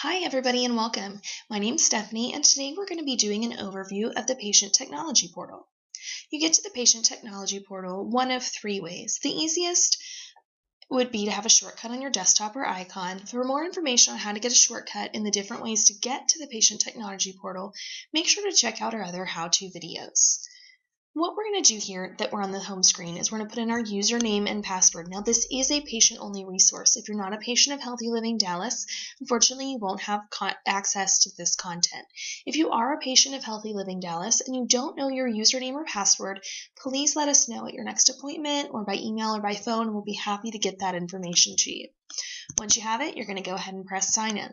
Hi everybody and welcome. My name's Stephanie and today we're going to be doing an overview of the Patient Technology Portal. You get to the Patient Technology Portal one of three ways. The easiest would be to have a shortcut on your desktop or icon. For more information on how to get a shortcut and the different ways to get to the Patient Technology Portal, make sure to check out our other how-to videos. What we're going to do here that we're on the home screen is we're going to put in our username and password. Now this is a patient-only resource. If you're not a patient of Healthy Living Dallas, unfortunately you won't have access to this content. If you are a patient of Healthy Living Dallas and you don't know your username or password, please let us know at your next appointment or by email or by phone, and we'll be happy to get that information to you. Once you have it, you're going to go ahead and press sign in.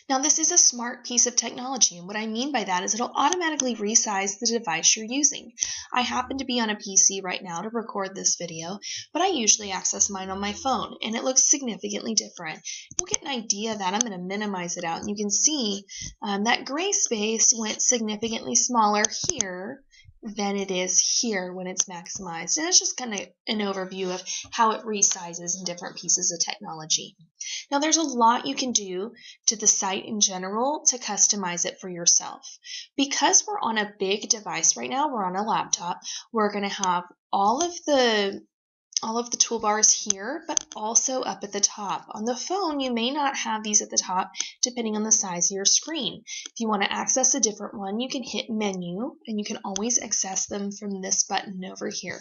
Now this is a smart piece of technology, and what I mean by that is it'll automatically resize the device you're using. I happen to be on a PC right now to record this video, but I usually access mine on my phone, and it looks significantly different. We'll get an idea of that. I'm going to minimize it out, and you can see that gray space went significantly smaller here than it is here when it's maximized. And it's just kind of an overview of how it resizes in different pieces of technology. Now there's a lot you can do to the site in general to customize it for yourself. Because we're on a big device right now, we're on a laptop, we're going to have all of the toolbars here, but also up at the top. On the phone, you may not have these at the top depending on the size of your screen. If you want to access a different one, you can hit menu and you can always access them from this button over here.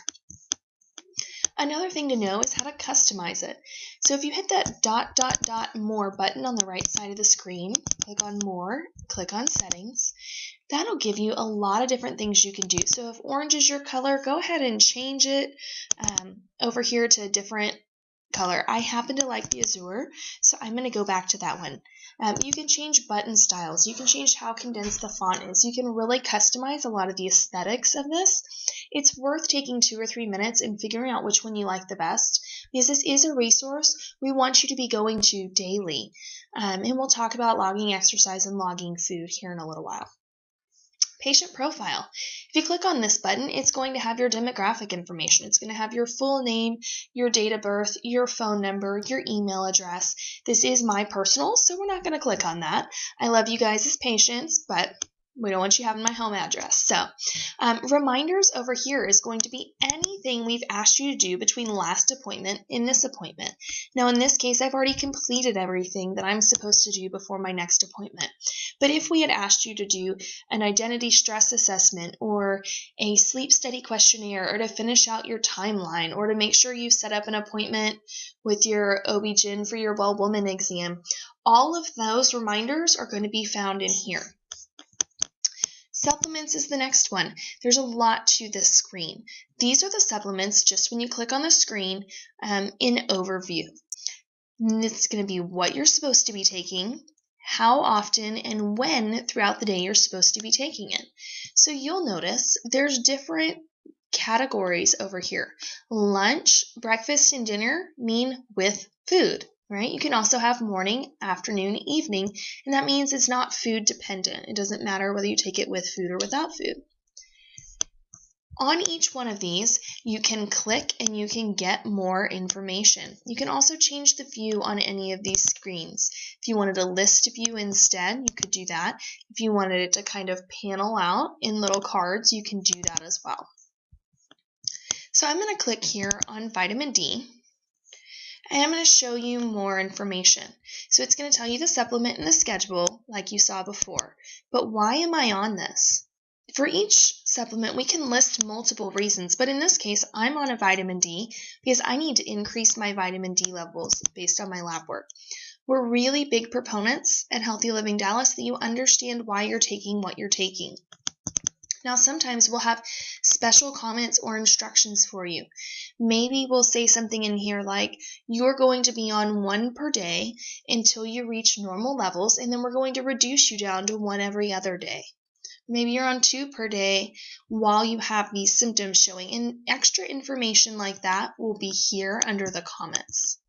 Another thing to know is how to customize it. So if you hit that more button on the right side of the screen, click on more, click on settings, that'll give you a lot of different things you can do. So if orange is your color, go ahead and change it over here to a different color. I happen to like the azure, so I'm going to go back to that one. You can change button styles. You can change how condensed the font is. You can really customize a lot of the aesthetics of this. It's worth taking 2 or 3 minutes and figuring out which one you like the best, because this is a resource we want you to be going to daily. And we'll talk about logging exercise and logging food here in a little while. Patient profile. If you click on this button, it's going to have your demographic information. It's going to have your full name, your date of birth, your phone number, your email address. This is my personal, so we're not going to click on that. I love you guys as patients, but we don't want you having my home address. So reminders over here is going to be anything we've asked you to do between last appointment and this appointment. Now in this case, I've already completed everything that I'm supposed to do before my next appointment. But if we had asked you to do an identity stress assessment or a sleep study questionnaire or to finish out your timeline or to make sure you set up an appointment with your OB-GYN for your well woman exam, all of those reminders are going to be found in here. Supplements is the next one. There's a lot to this screen. These are the supplements just when you click on the screen in overview. It's going to be what you're supposed to be taking, how often, and when throughout the day you're supposed to be taking it. So you'll notice there's different categories over here. Lunch, breakfast, and dinner mean with food. Right? You can also have morning, afternoon, evening, and that means it's not food dependent. It doesn't matter whether you take it with food or without food. On each one of these, you can click and you can get more information. You can also change the view on any of these screens. If you wanted a list view instead, you could do that. If you wanted it to kind of panel out in little cards, you can do that as well. So I'm going to click here on vitamin D. And I'm going to show you more information. So it's going to tell you the supplement and the schedule like you saw before. But why am I on this? For each supplement, we can list multiple reasons, but in this case, I'm on a vitamin D because I need to increase my vitamin D levels based on my lab work. We're really big proponents at Healthy Living Dallas that you understand why you're taking what you're taking. Now, sometimes we'll have special comments or instructions for you. Maybe we'll say something in here like, you're going to be on 1 per day until you reach normal levels, and then we're going to reduce you down to 1 every other day. Maybe you're on 2 per day while you have these symptoms showing, and extra information like that will be here under the comments.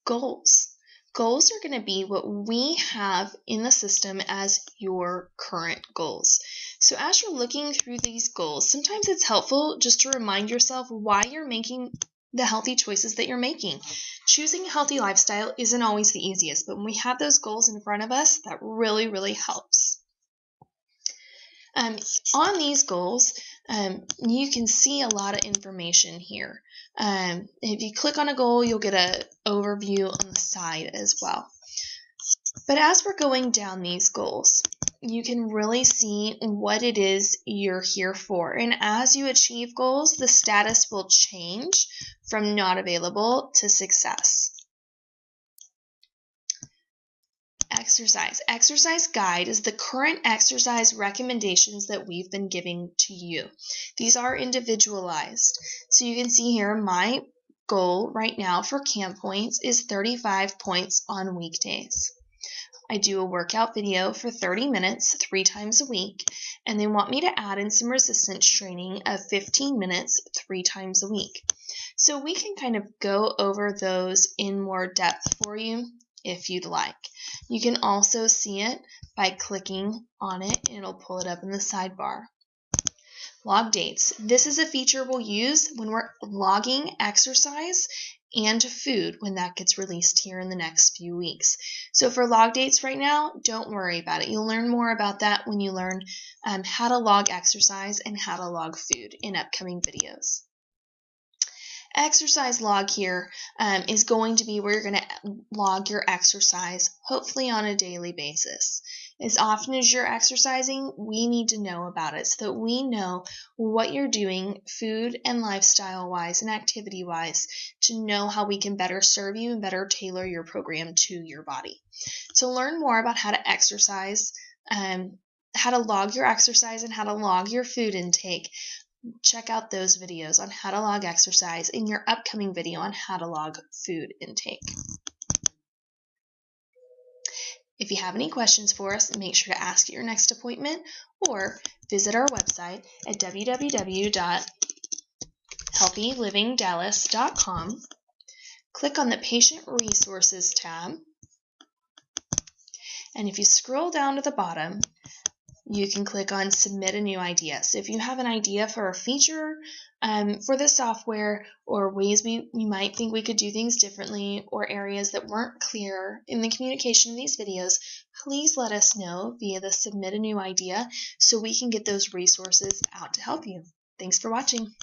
Goals. Goals are going to be what we have in the system as your current goals. So as you're looking through these goals, sometimes it's helpful just to remind yourself why you're making the healthy choices that you're making. Choosing a healthy lifestyle isn't always the easiest, but when we have those goals in front of us, that really, really helps. On these goals, you can see a lot of information here. If you click on a goal, you'll get an overview on the side as well. But as we're going down these goals, you can really see what it is you're here for. And as you achieve goals, the status will change from not available to success. Exercise. Exercise guide is the current exercise recommendations that we've been giving to you. These are individualized. So you can see here my goal right now for camp points is 35 points on weekdays. I do a workout video for 30 minutes 3 times a week, and they want me to add in some resistance training of 15 minutes 3 times a week. So we can kind of go over those in more depth for you if you'd like. You can also see it by clicking on it, and it'll pull it up in the sidebar. Log dates. This is a feature we'll use when we're logging exercise and food when that gets released here in the next few weeks. So for log dates right now, don't worry about it. You'll learn more about that when you learn how to log exercise and how to log food in upcoming videos. Exercise log here is going to be where you're going to log your exercise, hopefully on a daily basis. As often as you're exercising, we need to know about it so that we know what you're doing food and lifestyle wise and activity wise to know how we can better serve you and better tailor your program to your body. To learn more about how to exercise, how to log your exercise and how to log your food intake, check out those videos on how to log exercise in your upcoming video on how to log food intake. If you have any questions for us, make sure to ask at your next appointment or visit our website at www.healthylivingdallas.com. Click on the Patient Resources tab, and if you scroll down to the bottom, you can click on Submit a New Idea. So if you have an idea for a feature for the software or ways you might think we could do things differently or areas that weren't clear in the communication of these videos, please let us know via the Submit a New Idea so we can get those resources out to help you. Thanks for watching.